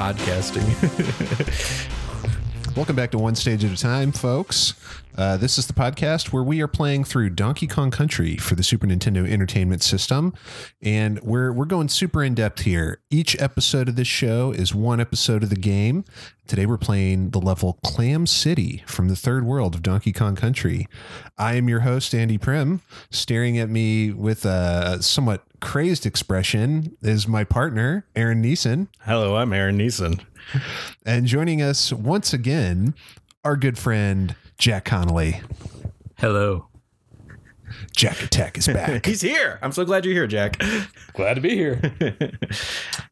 podcasting. Welcome back to One Stage at a Time, folks. This is the podcast where we are playing through Donkey Kong Country for the Super Nintendo Entertainment System, and we're going super in-depth here. Each episode of this show is one episode of the game. Today we're playing the level Clam City from the third world of Donkey Kong Country. I am your host, Andy Prim. Staring at me with a somewhat crazed expression is my partner, Aaron Neeson. Hello, I'm Aaron Neeson. And joining us once again, our good friend, Jack Connolly. Hello. Jack Attack is back. He's here. I'm so glad you're here, Jack. Glad to be here.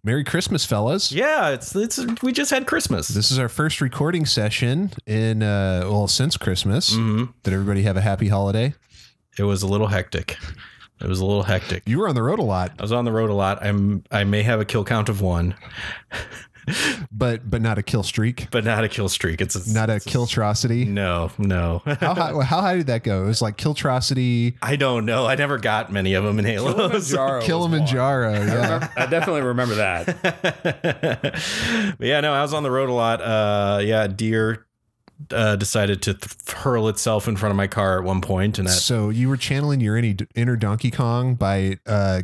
Merry Christmas, fellas. Yeah, it's we just had Christmas. This is our first recording session in, since Christmas. Mm-hmm. Did everybody have a happy holiday? It was a little hectic. You were on the road a lot. I was on the road a lot. I may have a kill count of 1. But not a kill streak. But not a kill streak. It's not a killtrosity. No. How high did that go? It was like killtrosity. I don't know. I never got many of them in Halo. Kilimanjaro. Yeah. I definitely remember that. But yeah, no, I was on the road a lot. Deer decided to hurl itself in front of my car at one point, and so you were channeling your inner Donkey Kong by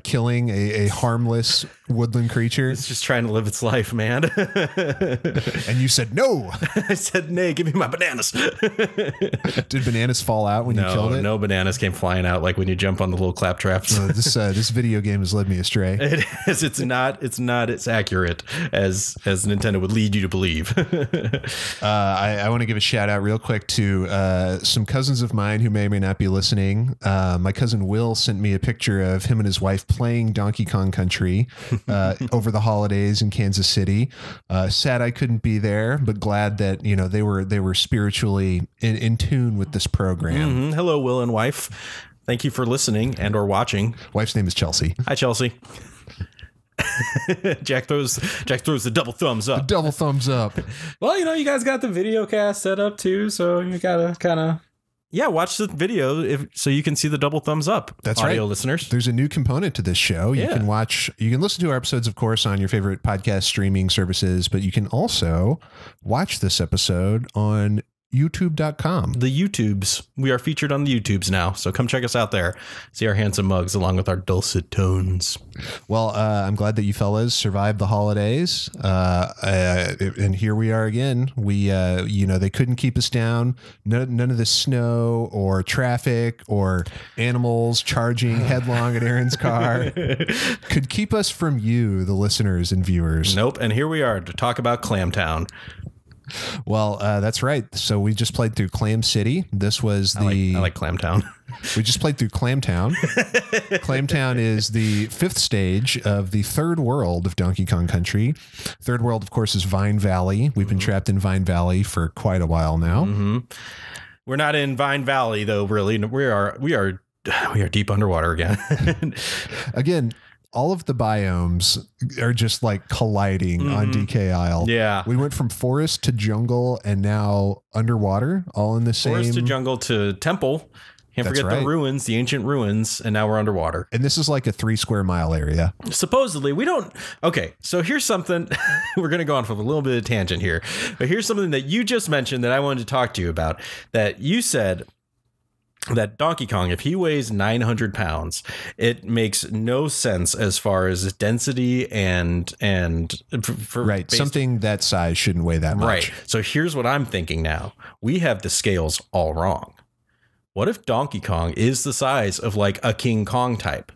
killing a harmless woodland creature. It's just trying to live its life, man. And you said no. I said, nay, give me my bananas. Did bananas fall out when you killed it? No bananas came flying out like when you jump on the little clap traps. This video game has led me astray. It is. It's not as accurate as Nintendo would lead you to believe. I want to give a shout out real quick to some cousins of mine who may or may not be listening. My cousin Will sent me a picture of him and his wife playing Donkey Kong Country over the holidays in Kansas City. Sad I couldn't be there, but glad that they were spiritually in tune with this program. Mm-hmm. Hello, Will and wife. Thank you for listening and or watching. Wife's name is Chelsea. Hi, Chelsea. Jack throws the double thumbs up. The double thumbs up. Well, you guys got the video cast set up too, so you gotta kind of watch the video so you can see the double thumbs up. That's audio right, listeners. There's a new component to this show. You can listen to our episodes, of course, on your favorite podcast streaming services, but you can also watch this episode on YouTube.com. The YouTubes. We are featured on the YouTubes now, so come check us out there. See our handsome mugs along with our dulcet tones. Well, I'm glad that you fellas survived the holidays, and here we are again. We, they couldn't keep us down. None of the snow or traffic or animals charging headlong at Aaron's car could keep us from you, the listeners and viewers. Nope, and here we are to talk about Clamtown. Well, that's right. So we just played through Clam City. This was I like Clamtown. We just played through Clamtown. Clamtown is the 5th stage of the third world of Donkey Kong Country. Third world, of course, is Vine Valley. We've been trapped in Vine Valley for quite a while now. Mm-hmm. We're not in Vine Valley, though, really. We are deep underwater again. Again, all of the biomes are just like colliding on DK Isle. Yeah. We went from forest to jungle and now underwater, all in the same. Forest to jungle to temple. Can't forget the ruins, the ancient ruins, and now we're underwater. And this is like a 3 square mile area. Supposedly, we don't. Okay, so here's something. We're going to go on for a little bit of tangent here. But here's something that you just mentioned that I wanted to talk to you about. That you said that Donkey Kong, if he weighs 900 pounds, it makes no sense as far as density and right. Something that size shouldn't weigh that much. Right. So here's what I'm thinking now. We have the scales all wrong. What if Donkey Kong is the size of like a King Kong type,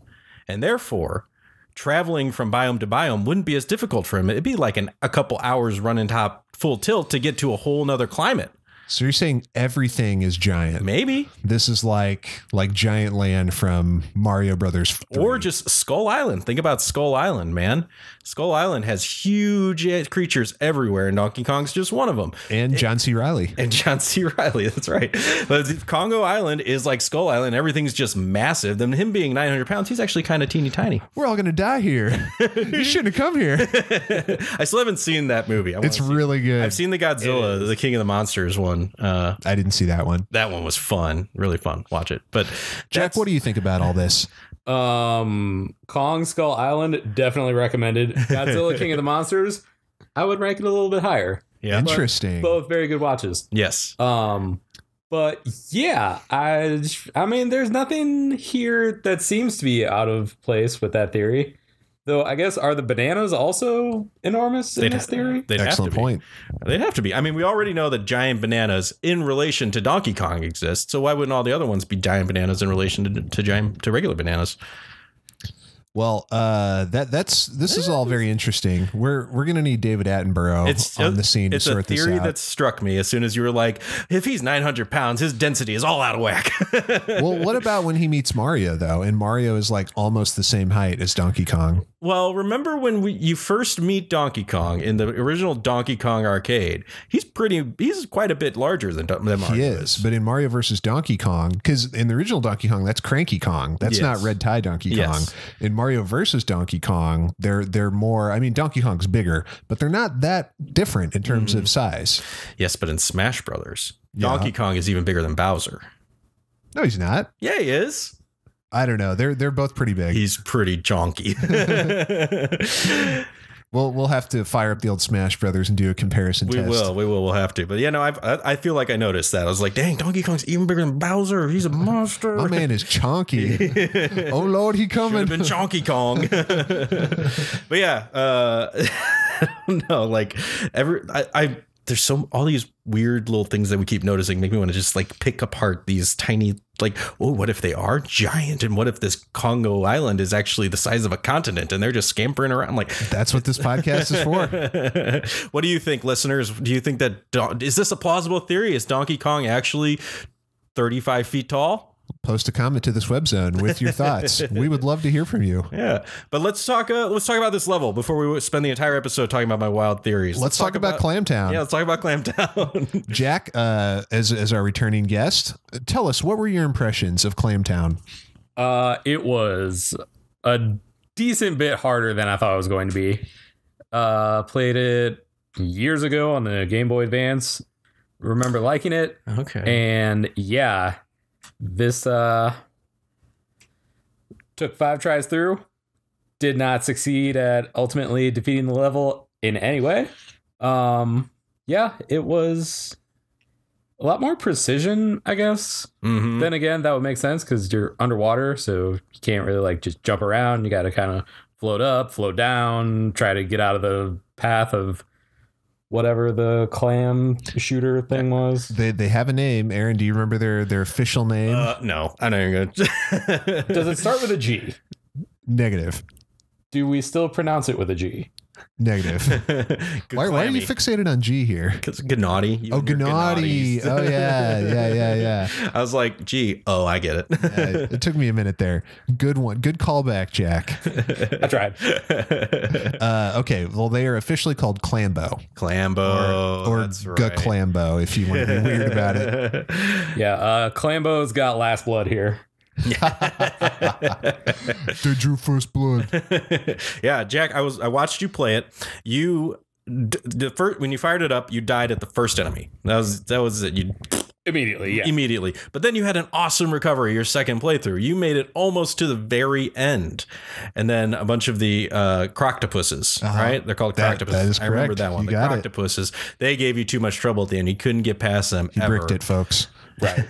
and therefore traveling from biome to biome wouldn't be as difficult for him? It'd be like a couple hours running top full tilt to get to a whole nother climate. So you're saying everything is giant? Maybe. This is like Giant Land from Mario Brothers 3. Or just Skull Island. Think about Skull Island, man. Skull Island has huge creatures everywhere, and Donkey Kong's just one of them. And John C. Reilly. And John C. Reilly, that's right. But Congo Island is like Skull Island. Everything's just massive. Then him being 900 pounds, he's actually kind of teeny tiny. We're all going to die here. You shouldn't have come here. I still haven't seen that movie. It's really good. I've seen the Godzilla, the King of the Monsters one. I didn't see that one. That one was fun. Really fun. Watch it. But Jack, what do you think about all this? Kong Skull Island, definitely recommended. Godzilla King of the Monsters, I would rank it a little bit higher. Yeah. Interesting. Both very good watches. Yes. But yeah, I mean, there's nothing here that seems to be out of place with that theory. Though I guess, are the bananas also enormous in this theory? Excellent point. They'd have to be. I mean, we already know that giant bananas in relation to Donkey Kong exist. So why wouldn't all the other ones be giant bananas in relation to regular bananas? Well, this is all very interesting. We're gonna need David Attenborough on the scene to sort this out. It's a theory that struck me as soon as you were like, if he's 900 pounds, his density is all out of whack. Well, what about when he meets Mario though? And Mario is like almost the same height as Donkey Kong. Well, remember when you first meet Donkey Kong in the original Donkey Kong arcade? He's quite a bit larger than Mario. He is, but in Mario versus Donkey Kong, because in the original Donkey Kong, that's Cranky Kong. That's not Red Tie Donkey Kong. Yes. In Mario versus Donkey Kong, they're more. I mean, Donkey Kong's bigger, but they're not that different in terms of size. Yes, but in Smash Brothers, Donkey Kong is even bigger than Bowser. No, he's not. Yeah, he is. I don't know. They're both pretty big. He's pretty jonky. We'll have to fire up the old Smash Brothers and do a comparison test. We will. We'll have to. But yeah, no, I feel like I noticed that. I was like, dang, Donkey Kong's even bigger than Bowser. He's a monster. My man is chonky. Oh Lord, he coming. Should have been Chonky Kong. But yeah, I don't know. Like there's all these weird little things that we keep noticing make me want to just like pick apart these tiny, like, oh, what if they are giant? And what if this Congo Island is actually the size of a continent and they're just scampering around? Like, that's what this podcast is for. What do you think, listeners? Do you think is this a plausible theory? Is Donkey Kong actually 35 feet tall? Post a comment to this web zone with your thoughts. We would love to hear from you. Yeah, but let's talk about this level before we spend the entire episode talking about my wild theories. Let's talk about Clamtown. Yeah, let's talk about Clamtown. Jack, as our returning guest, tell us, what were your impressions of Clamtown? It was a decent bit harder than I thought it was going to be. Played it years ago on the Game Boy Advance. Remember liking it. Okay. And yeah, this took 5 tries through. Did not succeed at ultimately defeating the level in any way. Yeah, it was a lot more precision, I guess. Mm-hmm. Then again, that would make sense because you're underwater, so you can't really like just jump around. You got to kind of float up, float down, try to get out of the path of whatever the clam shooter thing was. They have a name. Aaron, do you remember their official name? No, I know you're gonna. Does it start with a G? Negative. Do we still pronounce it with a G? Negative. Why are you fixated on G here? Because Gennady. Oh, Gennady. Oh, yeah. I was like, gee, I get it. It took me a minute there. Good one. Good callback, Jack. I tried. Okay, well, they are officially called Clambo. Or that's right. Clambo, if you want to be weird about it. Yeah, Clambo's got last blood here. They drew first blood. Yeah, Jack, I watched you play it. When you fired it up, you died at the first enemy. That was it. You immediately. But then you had an awesome recovery your second playthrough. You made it almost to the very end, and then a bunch of the croctopuses, right? They're called croctopuses. That is correct. I remember that one. The croctopuses. They gave you too much trouble at the end. You couldn't get past them. You bricked it, folks. Right.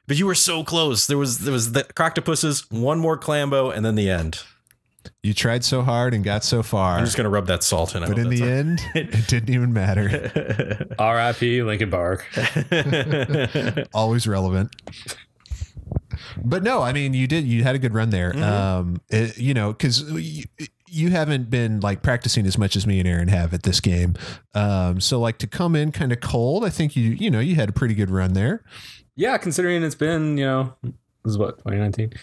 But you were so close. There was the croctopuses, one more Clambo, and then the end. You tried so hard and got so far. I'm just gonna rub that salt in it. But in the end, it didn't even matter. R.I.P. Linkin Park. Always relevant. But no, I mean, you had a good run there. Mm-hmm. Because you haven't been like practicing as much as me and Aaron have at this game. So like to come in kind of cold, I think you had a pretty good run there. Yeah, considering it's been, this is what, 2019?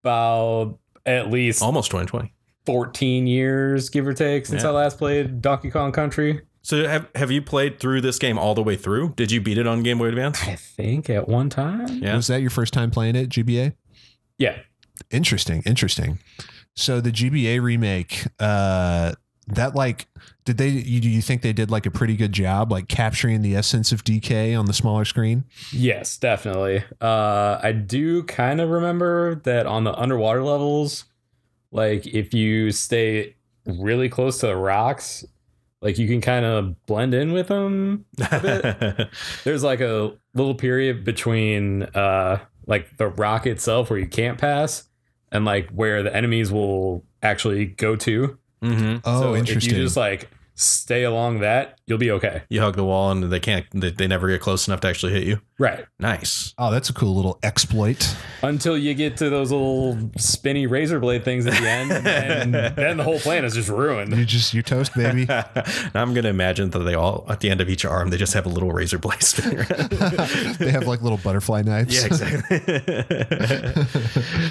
About at least almost 2020. 14 years, give or take, since I last played Donkey Kong Country. So have you played through this game all the way through? Did you beat it on Game Boy Advance? I think at one time. Yeah. Was that your first time playing it, GBA? Yeah. Interesting. So the GBA remake, do you think they did like a pretty good job like capturing the essence of DK on the smaller screen? Yes, definitely. I do kind of remember that on the underwater levels, like if you stay really close to the rocks, like you can kind of blend in with them a bit. There's like a little period between like the rock itself where you can't pass and like where the enemies will actually go to. Mm-hmm. Oh, so interesting. if you just like stay along that, you'll be okay. You hug the wall and they never get close enough to actually hit you. Right. Nice. Oh, that's a cool little exploit. Until you get to those little spinny razor blade things at the end, and then the whole plan is just ruined. You toast, baby. I'm going to imagine that they all, at the end of each arm, they just have a little razor blade spinning around. They have like little butterfly knives. Yeah, exactly.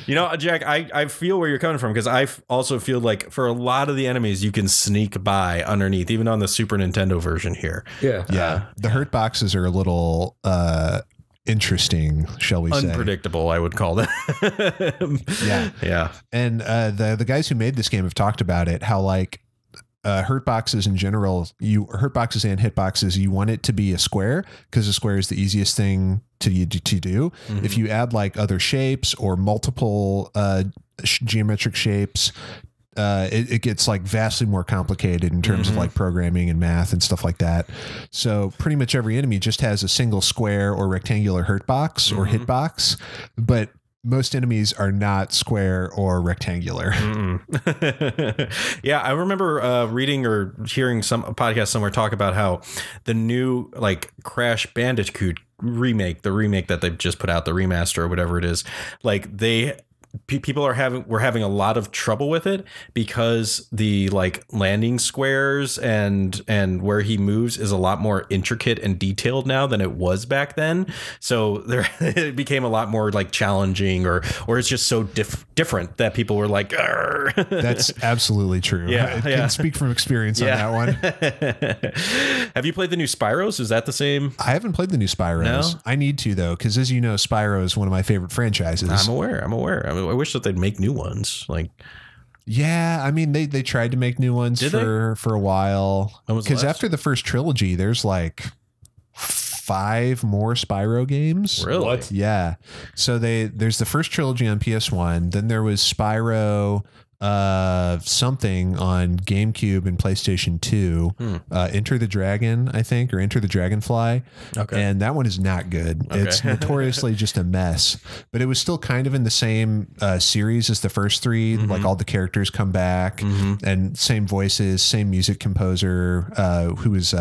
You know, Jack, I feel where you're coming from, because I also feel like for a lot of the enemies, you can sneak by underneath, even on the Super Nintendo version here. Yeah. Yeah. The hurt boxes are a little interesting, shall we say. Unpredictable, I would call them. Yeah. Yeah. And the guys who made this game have talked about it, how like hurt boxes in general, hurt boxes and hitboxes, you want it to be a square because a square is the easiest thing to do. Mm-hmm. If you add like other shapes or multiple geometric shapes, it gets like vastly more complicated in terms of like programming and math and stuff like that. So pretty much every enemy just has a single square or rectangular hurt box or hitbox, but most enemies are not square or rectangular. Yeah, I remember reading or hearing a podcast somewhere talk about how the new like Crash Bandicoot remake, the remake that they've just put out, the remaster or whatever it is, like people were having a lot of trouble with it because the like landing squares and where he moves is a lot more intricate and detailed now than it was back then. So it became a lot more like challenging or it's just so different that people were like, "Arr." That's absolutely true. Yeah, I can speak from experience on that one. Have you played the new Spyros? Is that the same? I haven't played the new Spyros. No? I need to though, because as you know, Spyro is one of my favorite franchises. I'm aware. I wish that they'd make new ones. Like, yeah, I mean they tried to make new ones for a while. Because after the first trilogy, there's like 5 more Spyro games. Really? What? Yeah. So there's the first trilogy on PS1. Then there was Spyro something on GameCube and PlayStation 2. Enter the Dragon, I think, or Enter the Dragonfly. Okay. And that one is not good. Okay. It's notoriously just a mess. But it was still kind of in the same series as the first 3. Like all the characters come back and same voices, same music composer, who is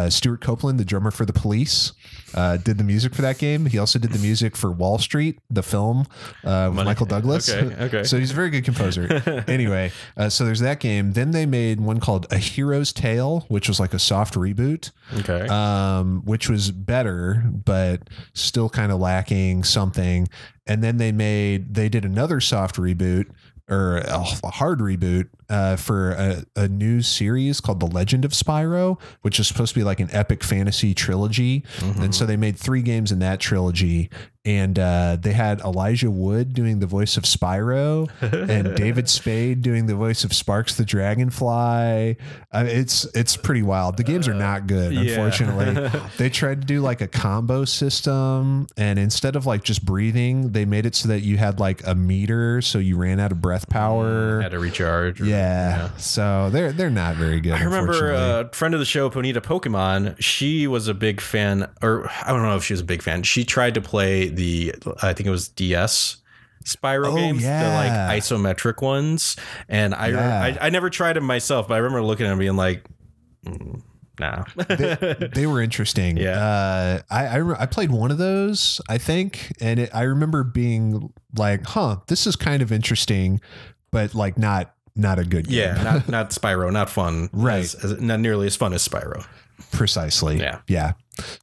Stuart Copeland, the drummer for The Police, did the music for that game. He also did the music for Wall Street, the film, with Michael Douglas. Okay. So he's a very good composer. Anyway, so there's that game. Then they made one called A Hero's Tale, which was like a soft reboot. Okay. Which was better, but still kind of lacking something. And then they did another soft reboot, or a hard reboot for a new series called The Legend of Spyro, which is supposed to be like an epic fantasy trilogy. And so they made 3 games in that trilogy. And they had Elijah Wood doing the voice of Spyro and David Spade doing the voice of Sparks the Dragonfly. It's pretty wild. The games are not good, unfortunately. They tried to do like a combo system, and instead of like just breathing, they made it so that you had like a meter, so you ran out of breath power. Had to recharge. Yeah. So they're not very good. I remember a friend of the show, Ponita Pokemon, she was a big fan, or I don't know if she was a big fan. She tried to play I think it was DS Spyro games, the like isometric ones. And I never tried them myself, but I remember looking at them being like, nah. they were interesting. Yeah. I played one of those, I think, and I remember being like, this is kind of interesting, but like not a good game. Yeah, not Spyro, not fun. Right. Not nearly as fun as Spyro. Precisely. Yeah.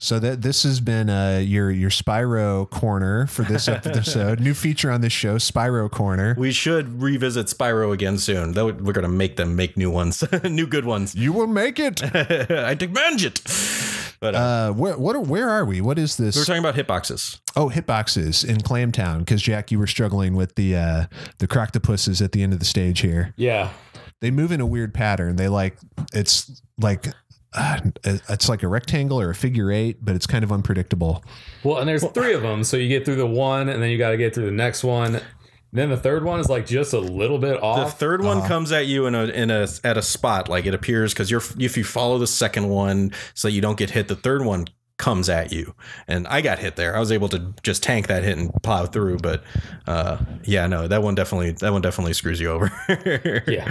So this has been your Spyro corner for this episode. New feature on this show, Spyro Corner. We should revisit Spyro again soon. We're going to make them make new ones, new good ones. You will make it. I demand it. But where are we? What is this? We're talking about hitboxes. Oh, hitboxes in Clamtown, because Jack, you were struggling with the croctopuses at the end of the stage here. Yeah. They move in a weird pattern. It's like a rectangle or a figure 8, but it's kind of unpredictable. Well, and there's 3 of them, so you get through the one, and then you got to get through the next one, Then the third one is like just a little bit off. The third one comes at you at a spot, like it appears because if you follow the second one so you don't get hit, the third one comes at you, and I got hit there. I was able to just tank that hit and plow through, but that one definitely screws you over. Yeah.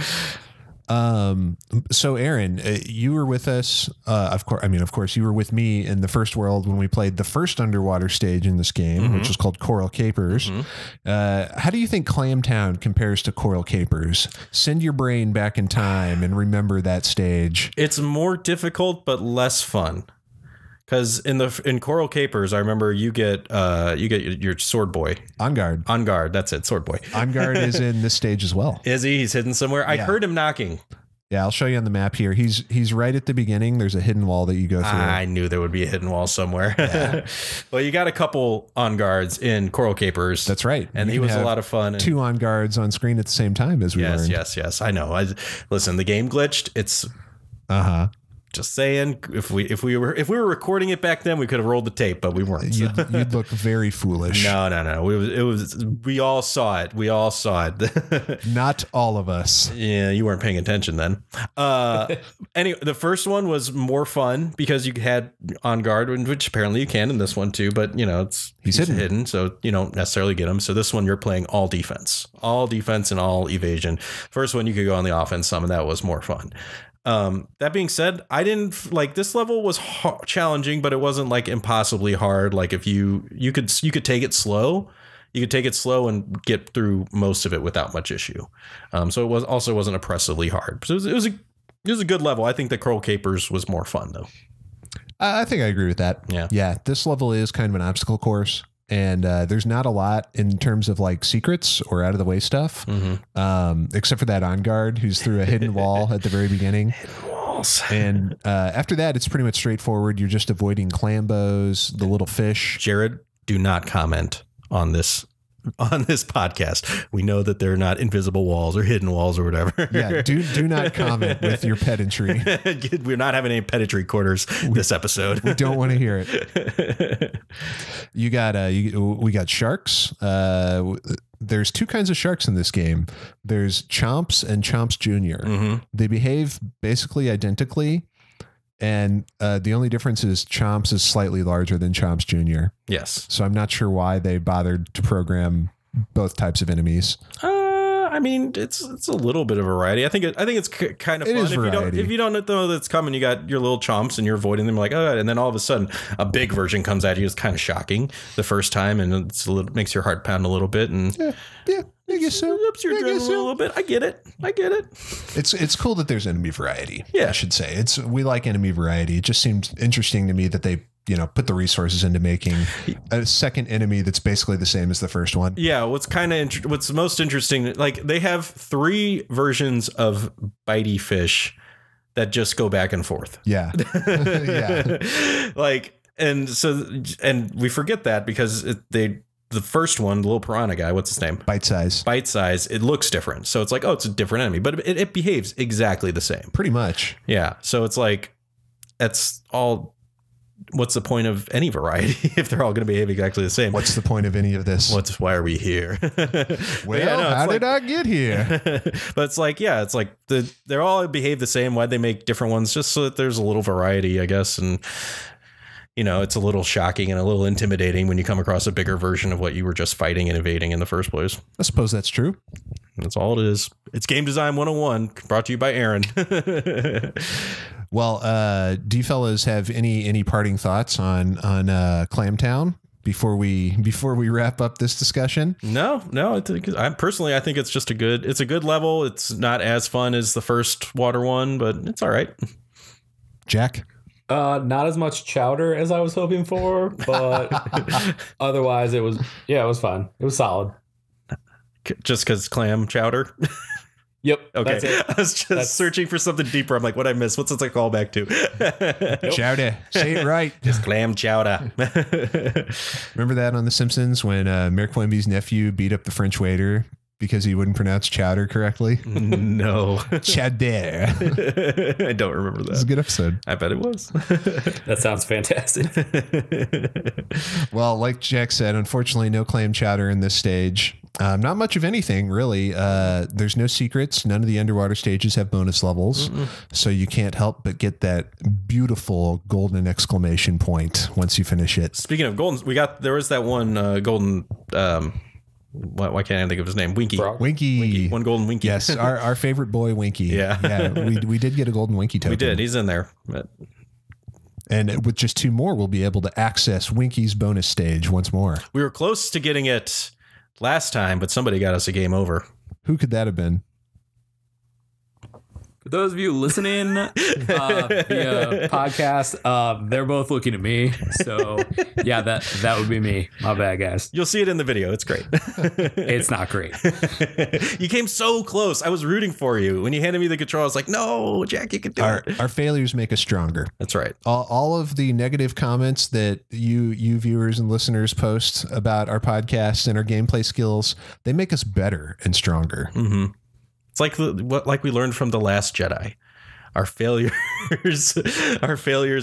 So Aaron, you were with us. Of course, you were with me in the first world when we played the first underwater stage in this game, which was called Coral Capers. How do you think Clamtown compares to Coral Capers? Send your brain back in time and remember that stage. It's more difficult, but less fun. Because in Coral Capers, I remember you get your sword boy. Enguarde, that's it, sword boy. Enguarde is in this stage as well. Is he? He's hidden somewhere? I heard him knocking. Yeah, I'll show you on the map here. He's right at the beginning. There's a hidden wall that you go through. I knew there would be a hidden wall somewhere. Yeah. Well, you got a couple Enguardes in Coral Capers. That's right. And he was a lot of fun. Two Enguardes on screen at the same time, as we learned. Yes. I know. Listen, the game glitched. It's just saying, if we were recording it back then, we could have rolled the tape, but we weren't. You'd look very foolish. No. We all saw it. Not all of us. Yeah, you weren't paying attention then. Anyway, the first one was more fun because you had Enguarde, which apparently you can in this one too. But he's hidden, so you don't necessarily get him. So this one you're playing all defense and all evasion. First one you could go on the offense some, and that was more fun. That being said, I didn't like this level was challenging, but it wasn't like impossibly hard. Like if you could take it slow, and get through most of it without much issue. So it wasn't oppressively hard. So it was a good level. I think the Coral Capers was more fun though. I think I agree with that. Yeah. This level is kind of an obstacle course. And there's not a lot in terms of like secrets or out of the way stuff, except for that Enguarde who's through a hidden wall at the very beginning. Hidden walls. And after that, it's pretty much straightforward. You're just avoiding clambos, the little fish. Jared, do not comment on this podcast. We know that they're not invisible walls or hidden walls or whatever. Yeah, do not comment with your pedantry. We're not having any pedantry quarters this episode. We don't want to hear it. We got sharks. There's two kinds of sharks in this game. There's Chomps and Chomps Jr. They behave basically identically. And the only difference is Chomps is slightly larger than Chomps Jr. Yes. So I'm not sure why they bothered to program both types of enemies. I mean, it's a little bit of variety. I think it's kind of fun. If you don't know that's coming, you got your little chomps and you're avoiding them like, oh, and then all of a sudden a big version comes at you. It's kind of shocking the first time, and makes your heart pound a little bit. And yeah. I guess so. Ups your adrenaline a little bit. I get it. It's cool that there's enemy variety. Yeah, I should say we like enemy variety. It just seems interesting to me that they put the resources into making a second enemy that's basically the same as the first one. Yeah, what's most interesting, like they have 3 versions of bitey fish that just go back and forth. Yeah. Yeah. And we forget that because the first one, the little piranha guy, what's his name? Bite size, it looks different. So it's like, oh, it's a different enemy, but it behaves exactly the same. Pretty much. Yeah. So it's like, that's all. What's the point of any variety if they're all going to behave exactly the same? What's the point of any of this? Why are we here? How did I get here? But it's like, they're all behave the same. Why'd they make different ones? Just so that there's a little variety, I guess. And, it's a little shocking and a little intimidating when you come across a bigger version of what you were just fighting and evading in the first place. I suppose that's true. That's all it is. It's Game Design 101, brought to you by Aaron. Well, do you fellas have any parting thoughts on Clamtown before we wrap up this discussion? No. I think it's just a good level. It's not as fun as the first water one, but it's all right. Jack? Not as much chowder as I was hoping for, but otherwise it was fun. It was solid. Just because clam chowder? Yep. Okay. That's it. I was just searching for something deeper. I'm like, what I missed? What's this a callback to? Nope. Chowder. Say it right. Just clam chowder. Remember that on The Simpsons when Mayor Quimby's nephew beat up the French waiter because he wouldn't pronounce chowder correctly? No. Chowder. I don't remember that. It's a good episode. I bet it was. That sounds fantastic. Well, like Jack said, unfortunately, no clam chowder in this stage. Not much of anything, really. There's no secrets. None of the underwater stages have bonus levels. So you can't help but get that beautiful golden exclamation point once you finish it. Speaking of golden, there was that one golden, why can't I think of his name? Winky. Winky. One golden Winky. Yes, our favorite boy, Winky. Yeah. We did get a golden Winky token. We did. He's in there. But and with just 2 more, we'll be able to access Winky's bonus stage once more. we were close to getting it last time, but somebody got us a game over. Who could that have been? For those of you listening via podcast, they're both looking at me. So yeah, that would be me. My bad, guys. You'll see it in the video. It's great. It's not great. You came so close. I was rooting for you. When you handed me the control, I was like, no, Jack, you can do it. Our failures make us stronger. That's right. All of the negative comments that you viewers and listeners post about our podcast and our gameplay skills, they make us better and stronger. Mm-hmm. It's like we learned from The Last Jedi. Our failures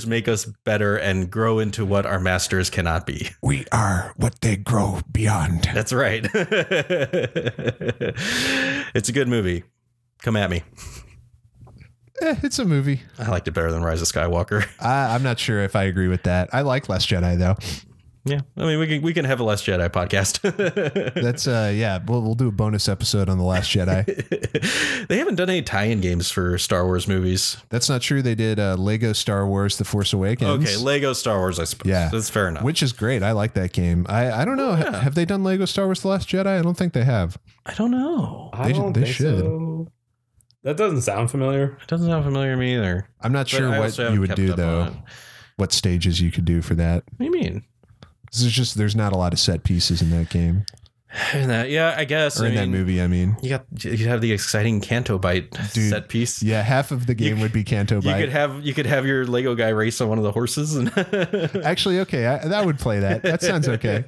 make us better and grow into what our masters cannot be. We are what they grow beyond. That's right. It's a good movie. Come at me. It's a movie. I liked it better than Rise of Skywalker. I'm not sure if I agree with that. I like Last Jedi though. Yeah, I mean we can have a Last Jedi podcast. That's we'll do a bonus episode on the Last Jedi. They haven't done any tie-in games for Star Wars movies. That's not true. They did Lego Star Wars: The Force Awakens. Okay, Lego Star Wars, I suppose. Yeah, that's fair enough. Which is great. I like that game. I don't know. Yeah. Have they done Lego Star Wars: The Last Jedi? I don't think they have. I don't know. They should. So. That doesn't sound familiar. It doesn't sound familiar to me either. I'm not sure what you would do though. What stages you could do for that? What do you mean? There's not a lot of set pieces in that game. Yeah, I guess. Or in that movie, I mean. You have the exciting Canto Bite set piece. Yeah, half of the game would be Canto Bite. You could have your Lego guy race on one of the horses. And actually, okay, that would play that. That sounds okay.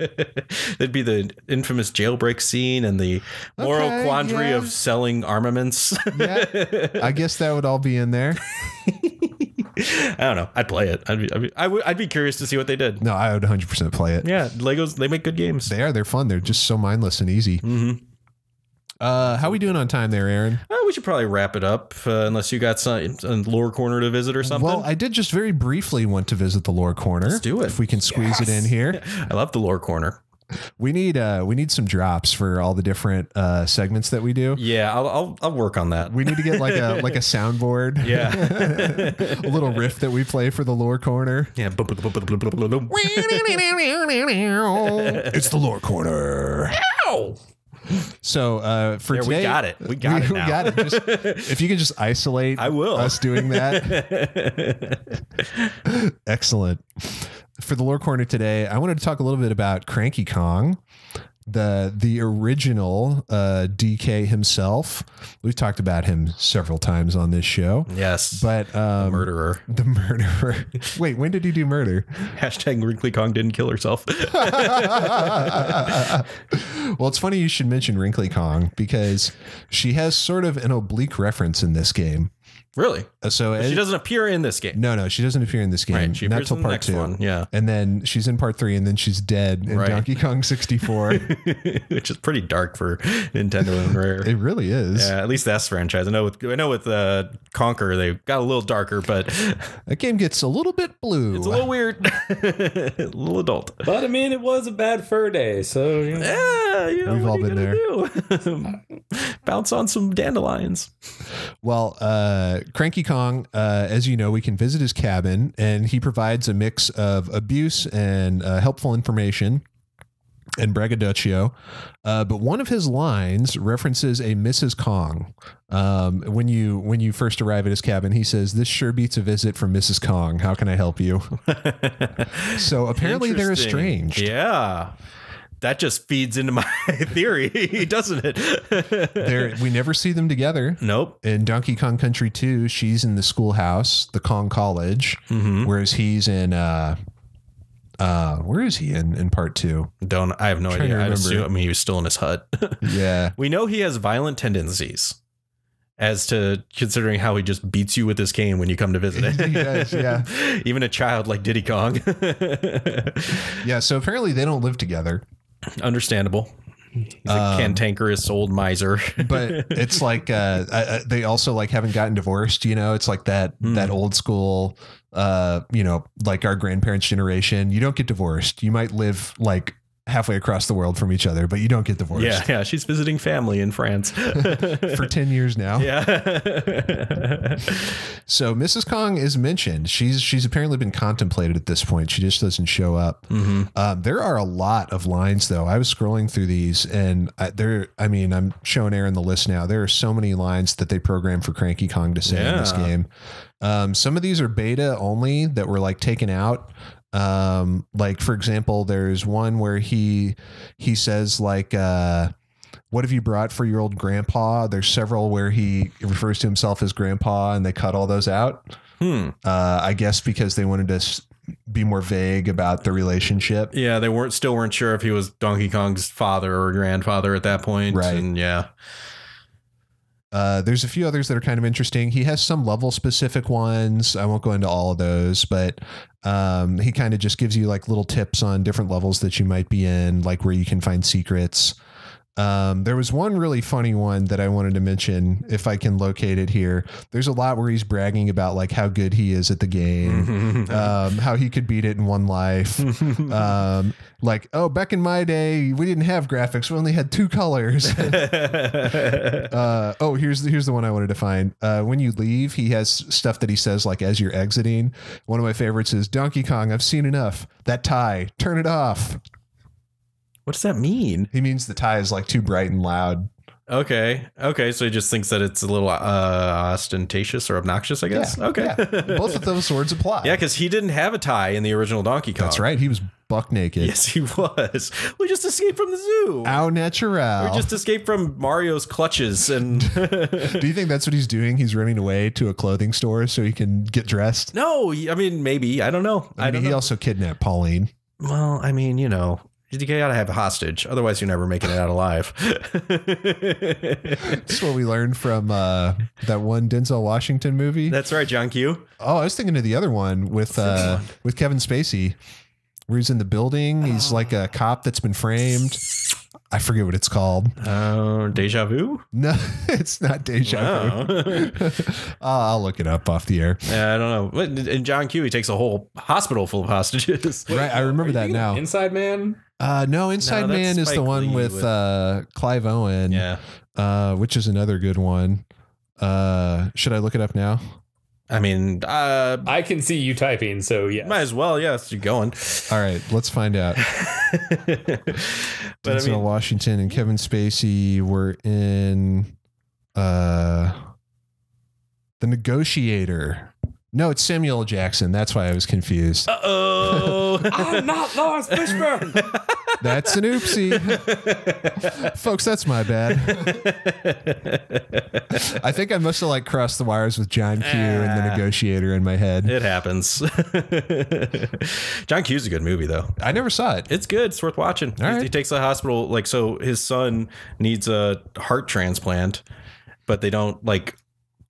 It'd be the infamous jailbreak scene and the moral quandary of selling armaments. Yeah, I guess that would all be in there. I don't know. I'd play it. I'd be curious to see what they did. No, I would 100% play it. Yeah, Legos, they make good games. They're fun. They're just so mindless and easy. Mm-hmm. How we doing on time there, Aaron? We should probably wrap it up unless you got some lore corner to visit or something. Well, I did just very briefly want to visit the lore corner. Let's do it. If we can squeeze it in here. I love the lore corner. We need some drops for all the different segments that we do. Yeah, I'll work on that. We need to get like a soundboard. Yeah. A little riff that we play for the lore corner. Yeah. It's the lore corner. Ow! So for today, we got it. We got it now. We got it. If you can just isolate us doing that. Excellent. For the lore corner today, I wanted to talk a little bit about Cranky Kong, the original DK himself. We've talked about him several times on this show. Yes. But the murderer. The murderer. Wait, when did he do murder? Hashtag Wrinkly Kong didn't kill herself. Well, it's funny you should mention Wrinkly Kong because she has sort of an oblique reference in this game. Really? So she doesn't appear in this game. No, she doesn't appear in this game. Right, she appears in the next one. Yeah, and then she's in part 3, and then she's dead in Donkey Kong 64, which is pretty dark for Nintendo and Rare. It really is. Yeah, at least that's franchise. I know with Conquer they got a little darker, but that game gets a little bit blue. It's a little weird, a little adult. But I mean, it was a bad fur day, so yeah, we've all been there. Bounce on some dandelions. Well, Cranky Kong, as you know, we can visit his cabin, and he provides a mix of abuse and helpful information and braggadocio. But one of his lines references a Mrs. Kong. When you first arrive at his cabin, he says, "This sure beats a visit from Mrs. Kong. How can I help you?" So apparently they're estranged. Yeah. That just feeds into my theory, doesn't it? We never see them together. Nope. In Donkey Kong Country 2, she's in the schoolhouse, the Kong College, whereas he's in where is he in part 2? I have no idea. I assume he was still in his hut. Yeah. We know he has violent tendencies. As to considering how he just beats you with his cane when you come to visit it. He does, yeah. Even a child like Diddy Kong. Yeah, so apparently they don't live together. Understandable. He's a cantankerous old miser. But it's like they also like haven't gotten divorced. You know, it's like that old school, you know, like our grandparents' generation. You don't get divorced. You might live like halfway across the world from each other, but you don't get divorced. Yeah. She's visiting family in France for 10 years now. Yeah. So Mrs. Kong is mentioned. She's apparently been contemplated at this point. She just doesn't show up. There are a lot of lines though. I was scrolling through these and I'm showing Aaron the list now. There are so many lines that they programmed for Cranky Kong to say in this game. Some of these are beta only that were like taken out. Like for example, there's one where he says like, what have you brought for your old grandpa? There's several where he refers to himself as grandpa and they cut all those out. I guess because they wanted to be more vague about the relationship. Yeah. They still weren't sure if he was Donkey Kong's father or grandfather at that point. Right. And yeah. There's a few others that are kind of interesting. He has some level specific ones. I won't go into all of those, but he kind of just gives you like little tips on different levels that you might be in, like where you can find secrets. There was one really funny one that I wanted to mention if I can locate it here. There's a lot where he's bragging about like how good he is at the game, how he could beat it in one life. Like, oh, back in my day, we didn't have graphics. We only had 2 colors. Oh, here's the one I wanted to find. When you leave, he has stuff that he says like as you're exiting. One of my favorites is Donkey Kong. I've seen enough. That tie, turn it off. What does that mean? He means the tie is like too bright and loud. Okay. So he just thinks that it's a little ostentatious or obnoxious, I guess. Yeah, okay. Yeah. Both of those words apply. Yeah, because he didn't have a tie in the original Donkey Kong. That's right. He was buck naked. Yes, he was. We just escaped from the zoo. Au natural. We just escaped from Mario's clutches. And do you think that's what he's doing? He's running away to a clothing store so he can get dressed? No, I mean, maybe. I don't know. I mean, he also kidnapped Pauline. Well, I mean, you know. You gotta have a hostage, otherwise you're never making it out alive. That's what we learned from that one Denzel Washington movie. That's right, John Q. Oh, I was thinking of the other one with Kevin Spacey, where he's in the building. He's like a cop that's been framed. I forget what it's called. Deja Vu? No, it's not Deja Vu. I'll look it up off the air. Yeah, I don't know. In John Q, he takes a whole hospital full of hostages. Right, I remember that now. Inside Man? No, Inside Man is the one with Clive Owen. Yeah. Which is another good one. Should I look it up now? I mean, I can see you typing, so yeah. Might as well, yes, you're going. All right, let's find out. Denzel Washington and Kevin Spacey were in The Negotiator. No, it's Samuel L. Jackson. That's why I was confused. Uh-oh. I'm not Lawrence Fishburne. That's an oopsie. Folks, that's my bad. I think I must have like crossed the wires with John Q and The Negotiator in my head. It happens. John Q's a good movie, though. I never saw it. It's good. It's worth watching. He takes the hospital. Like, so his son needs a heart transplant, but they don't like...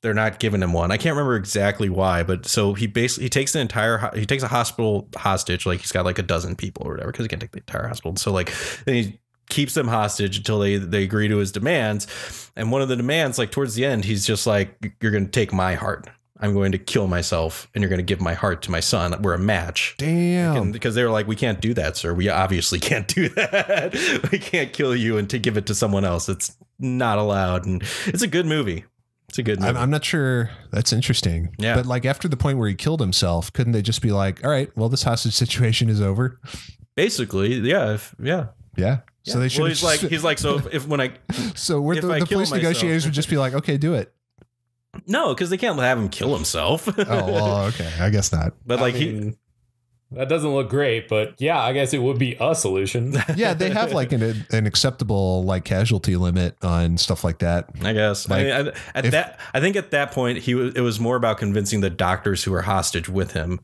They're not giving him one. I can't remember exactly why, but so he takes a hospital hostage. Like he's got like a dozen people or whatever, because he can't take the entire hospital. So like then he keeps them hostage until they agree to his demands. And one of the demands, like towards the end, he's just like, you're going to take my heart. I'm going to kill myself and you're going to give my heart to my son. We're a match. Damn. Because they were like, we can't do that, sir. We obviously can't do that. We can't kill you and to give it to someone else. It's not allowed. And it's a good movie. It's a good movie. I'm not sure. That's interesting. Yeah. But like after the point where he killed himself, couldn't they just be like, all right, well, this hostage situation is over? Basically, yeah. Yeah. So they should. Well, he's like, so if when I. So we're the police negotiators would just be like, okay, do it. No, because they can't have him kill himself. Oh, well, okay. I guess not. But like that doesn't look great, but yeah, I guess it would be a solution. Yeah, they have like an acceptable like casualty limit on stuff like that. I guess. Like, I think at that point it was more about convincing the doctors who were hostage with him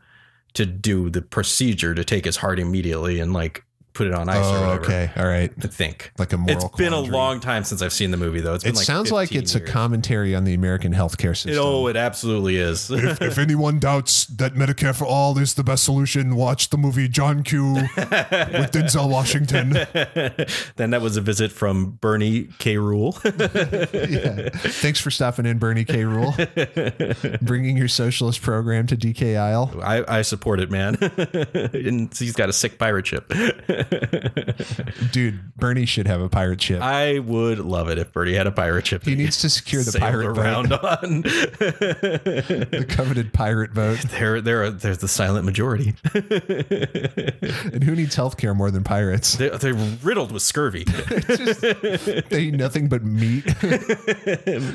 to do the procedure to take his heart immediately and like put it on ice or whatever. Okay. All right. I think. Like a moral It's been a quandary. long time since I've seen the movie, though. It's been It like sounds like 15 it's years. a commentary on the American healthcare system. It absolutely is. If anyone doubts that Medicare for all is the best solution, watch the movie John Q with Denzel Washington. Then that was a visit from Bernie K. Rule. Yeah. Thanks for stopping in, Bernie K. Rule. Bringing your socialist program to DK Isle. I support it, man. And he's got a sick pirate ship. Dude, Bernie should have a pirate ship. I would love it if Bernie had a pirate ship. He needs to secure the sail pirate around boat. on. The coveted pirate boat. There's the silent majority. And who needs healthcare more than pirates? They're riddled with scurvy. They eat nothing but meat,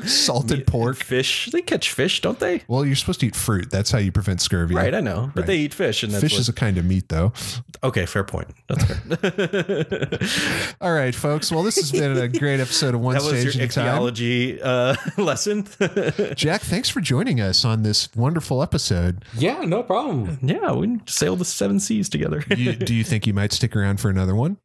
salted pork. Fish. They catch fish, don't they? Well, you're supposed to eat fruit. That's how you prevent scurvy. Right, I know. But Right. they eat fish. And that's Fish is a kind of meat, though. okay, fair point. That's fair. All right, folks. Well, this has been a great episode of One That was Stage your at a Time. ichthyology lesson. Jack, thanks for joining us on this wonderful episode. Yeah, no problem. Yeah, we sailed the 7 seas together. Do you think you might stick around for another one?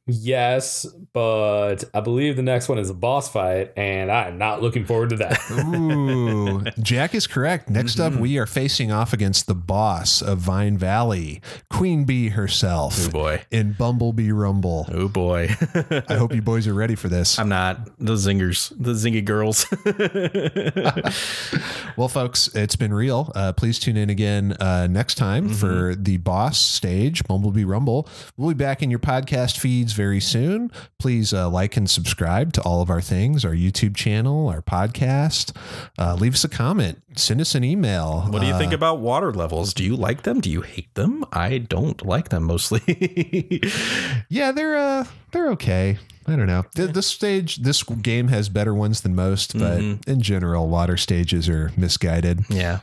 Yes, but I believe the next one is a boss fight, and I'm not looking forward to that. Ooh, Jack is correct. Next up, we are facing off against the boss of Vine Valley, Queen Bee herself. Oh boy. In Bumblebee Rumble. Oh boy. I hope you boys are ready for this. I'm not. The zingers. The zingy girls. Well, folks, it's been real. Please tune in again next time for the boss stage, Bumblebee Rumble. We'll be back in your podcast feeds very soon. Please like and subscribe to all of our things, our YouTube channel, our podcast. Leave us a comment. Send us an email. What do you think about water levels? Do you like them? Do you hate them? I don't like them mostly. Yeah, they're okay. I don't know. This game has better ones than most, but in general, water stages are misguided. Yeah,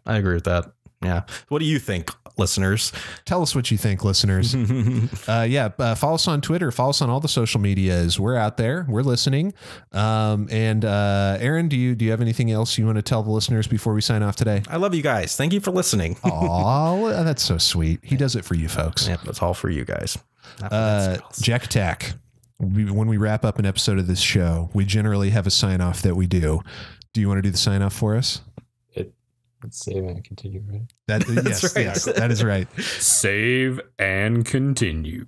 I agree with that. Yeah. What do you think, listeners? Tell us what you think, listeners. Follow us on Twitter. Follow us on all the social medias. We're out there. We're listening. Aaron, do you have anything else you want to tell the listeners before we sign off today? I love you guys. Thank you for listening. Oh, that's so sweet. He does it for you folks. Yep, that's all for you guys. Jack Attack. When we wrap up an episode of this show, we generally have a sign off that we do. Do you want to do the sign off for us? Let's save and continue, right? Yes, right. yes, that is right. Save and continue.